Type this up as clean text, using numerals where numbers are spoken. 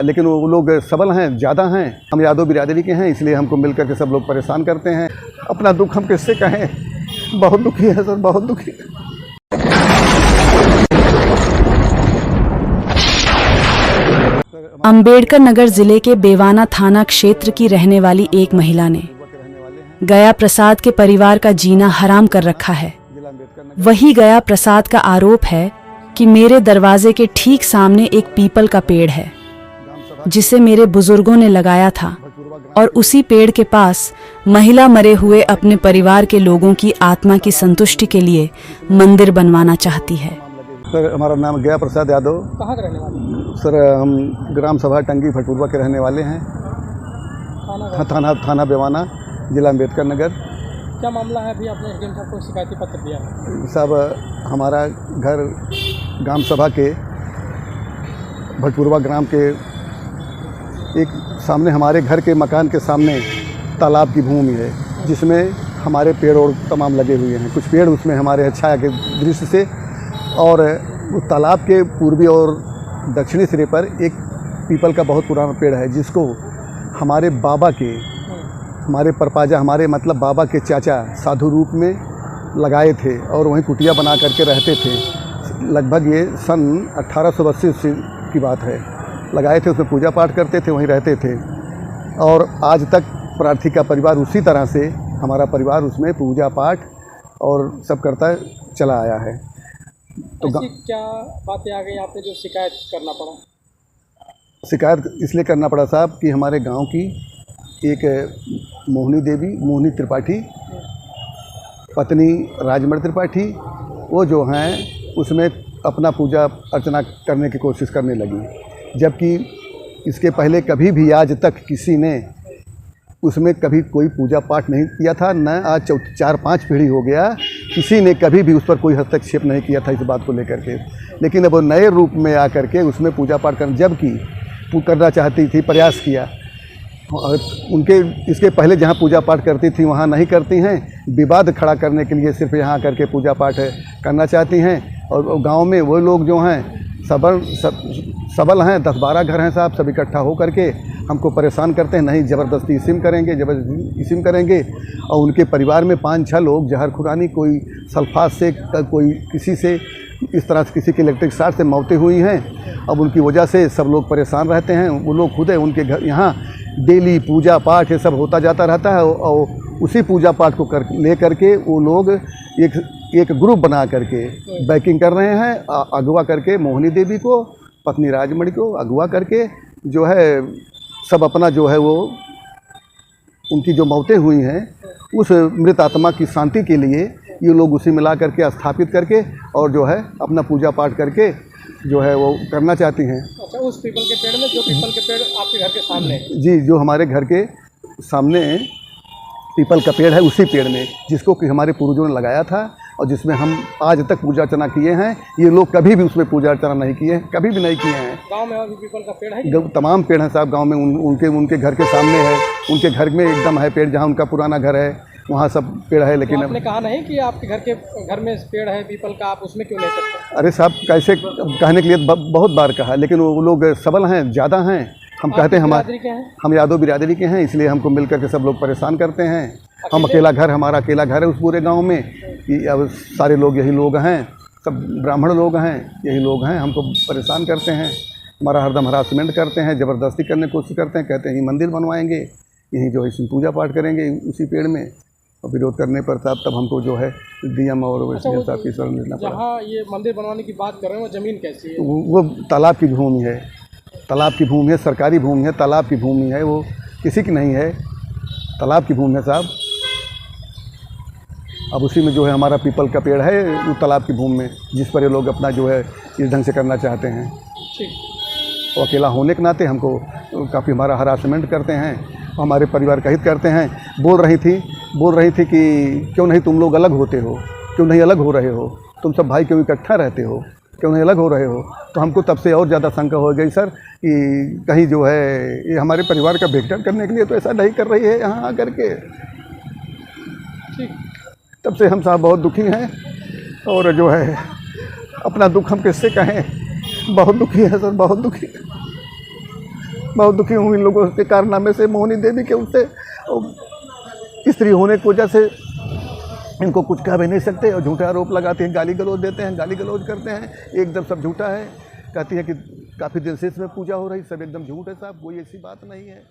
लेकिन वो लोग सबल हैं, ज़्यादा हैं। हम यादव बिरादरी के हैं, इसलिए हमको मिल करके सब लोग परेशान करते हैं। अपना दुख हम किससे कहें, बहुत दुखी है सर, बहुत दुखी। अंबेडकर नगर जिले के बेवाना थाना क्षेत्र की रहने वाली एक महिला ने गया प्रसाद के परिवार का जीना हराम कर रखा है। वही गया प्रसाद का आरोप है कि मेरे दरवाजे के ठीक सामने एक पीपल का पेड़ है जिसे मेरे बुजुर्गों ने लगाया था, और उसी पेड़ के पास महिला मरे हुए अपने परिवार के लोगों की आत्मा की संतुष्टि के लिए मंदिर बनवाना चाहती है। सर हमारा नाम गया प्रसाद यादव। कहाँ के रहने वाले? सर हम ग्राम सभा टंगी भटूरवा के रहने वाले हैं। थाना बेवाना, जिला अम्बेडकर नगर। क्या मामला है? अभी आपने एसडीएम साहब को शिकायती पत्र दिया है? साहब हमारा घर ग्राम सभा के भटूरवा ग्राम के एक सामने, हमारे घर के मकान के सामने तालाब की भूमि है जिसमें हमारे पेड़ और तमाम लगे हुए हैं। कुछ पेड़ उसमें हमारे छाया के दृश्य से, और उस तालाब के पूर्वी और दक्षिणी सिरे पर एक पीपल का बहुत पुराना पेड़ है जिसको हमारे बाबा के, हमारे परपाजा, हमारे मतलब बाबा के चाचा साधु रूप में लगाए थे और वहीं कुटिया बना करके रहते थे। लगभग ये सन 1880 की बात है। लगाए थे, उसमें पूजा पाठ करते थे, वहीं रहते थे, और आज तक प्रार्थी का परिवार उसी तरह से, हमारा परिवार उसमें पूजा पाठ और सब करता चला आया है। तो क्या बातें आ गई आपने जो शिकायत करना पड़ा? शिकायत इसलिए करना पड़ा साहब कि हमारे गांव की एक मोहिनी त्रिपाठी पत्नी राजमणि त्रिपाठी, वो जो हैं उसमें अपना पूजा अर्चना करने की कोशिश करने लगी, जबकि इसके पहले कभी भी आज तक किसी ने उसमें कभी कोई पूजा पाठ नहीं किया था। न आज 4-5 पीढ़ी हो गया किसी ने कभी भी उस पर कोई हस्तक्षेप नहीं किया था इस बात को लेकर के। लेकिन अब वो नए रूप में आकर के उसमें पूजा पाठ जबकि करना चाहती थी, प्रयास किया। उनके इसके पहले जहाँ पूजा पाठ करती थी वहाँ नहीं करती हैं, विवाद खड़ा करने के लिए सिर्फ यहाँ करके पूजा पाठ करना चाहती हैं। और गांव में वो लोग जो हैं सबल हैं, 10-12 घर हैं साहब, सब इकट्ठा हो करके हमको परेशान करते हैं। नहीं ज़बरदस्ती इसिम करेंगे, और उनके परिवार में 5-6 लोग जहर खुरानी, कोई सल्फात से, कोई किसी से इस तरह से किसी के इलेक्ट्रिक शॉर्ट से मौतें हुई हैं। अब उनकी वजह से सब लोग परेशान रहते हैं। वो लोग खुद है, उनके घर यहाँ डेली पूजा पाठ ये सब होता जाता रहता है, और उसी पूजा पाठ को ले करके वो लोग एक ग्रुप बना करके बैकिंग कर रहे हैं, अगवा करके मोहिनी देवी को, पत्नी राजमणि को अगवा करके जो है सब अपना जो है वो उनकी जो मौतें हुई हैं उस मृत आत्मा की शांति के लिए ये लोग उसी मिला करके स्थापित करके और जो है अपना पूजा पाठ करके जो है वो करना चाहती हैं। अच्छा, उस पीपल के पेड़ में, जो पीपल के पेड़ आपके घर के सामने है? जी, जो हमारे घर के सामने पीपल का पेड़ है, उसी पेड़ में जिसको कि हमारे पूर्वजों ने लगाया था और जिसमें हम आज तक पूजा अर्चना किए हैं। ये लोग कभी भी उसमें पूजा अर्चना नहीं किए हैं, कभी भी नहीं किए हैं। गांव में और भी पीपल का पेड़ है? तमाम पेड़ हैं साहब गांव में। उनके घर के सामने है, उनके घर में एकदम है पेड़, जहाँ उनका पुराना घर है वहाँ सब पेड़ है। लेकिन तो आपने कहा नहीं कि आपके घर में पेड़ है पीपल का, आप उसमें क्यों नहीं करते? अरे साहब कैसे कहने के लिए बहुत बार कहा, लेकिन वो लोग सबल हैं, ज़्यादा हैं। हम कहते हैं हम यादव बिरादरी के हैं, इसलिए हमको मिल करके सब लोग परेशान करते हैं। हम हमारा अकेला घर है उस पूरे गांव में कि अब सारे लोग यही लोग हैं, सब ब्राह्मण लोग हैं, यही लोग हैं, हमको परेशान करते हैं। हमारा हरदम हरासमेंट करते हैं, ज़बरदस्ती करने की कोशिश करते हैं। कहते हैं मंदिर बनवाएंगे, यहीं जो है इसमें पूजा पाठ करेंगे उसी पेड़ में, और विरोध करने पर तब हमको जो है डीएम और एसडीएम साहब की शरण लेना पड़ा। जहाँ ये मंदिर बनवाने की बात कर रहे हैं वो ज़मीन कैसी है? वो तालाब की भूमि है, तालाब की भूमि है, सरकारी भूमि है, तालाब की भूमि है, वो किसी की नहीं है, तालाब की भूमि है साहब। अब उसी में जो है हमारा पीपल का पेड़ है, वो तालाब की भूमि में, जिस पर ये लोग अपना जो है इस ढंग से करना चाहते हैं। तो अकेला होने के नाते हमको काफ़ी हमारा हरासमेंट करते हैं, हमारे परिवार का हित करते हैं। बोल रही थी कि क्यों नहीं तुम लोग अलग होते हो, क्यों नहीं अलग हो रहे हो, तुम सब भाई क्यों इकट्ठा रहते हो, क्यों नहीं अलग हो रहे हो। तो हमको तब से और ज़्यादा शंका हो गई सर कि कहीं जो है ये हमारे परिवार का भेंटन करने के लिए तो ऐसा नहीं कर रही है यहाँ आकर के। तब से हम साहब बहुत दुखी हैं, और जो है अपना दुख हम किससे कहें, बहुत दुखी है सर, बहुत दुखी। बहुत दुखी हूँ इन लोगों के कारनामे से, मोहिनी देवी के उससे। स्त्री होने की वजह से इनको कुछ कह भी नहीं सकते और झूठा आरोप लगाते हैं, गाली गलौज देते हैं, गाली गलौज करते हैं। एकदम सब झूठा है। कहती है कि काफ़ी दिन से इसमें पूजा हो रही, सब एकदम झूठ है साहब, कोई ऐसी बात नहीं है।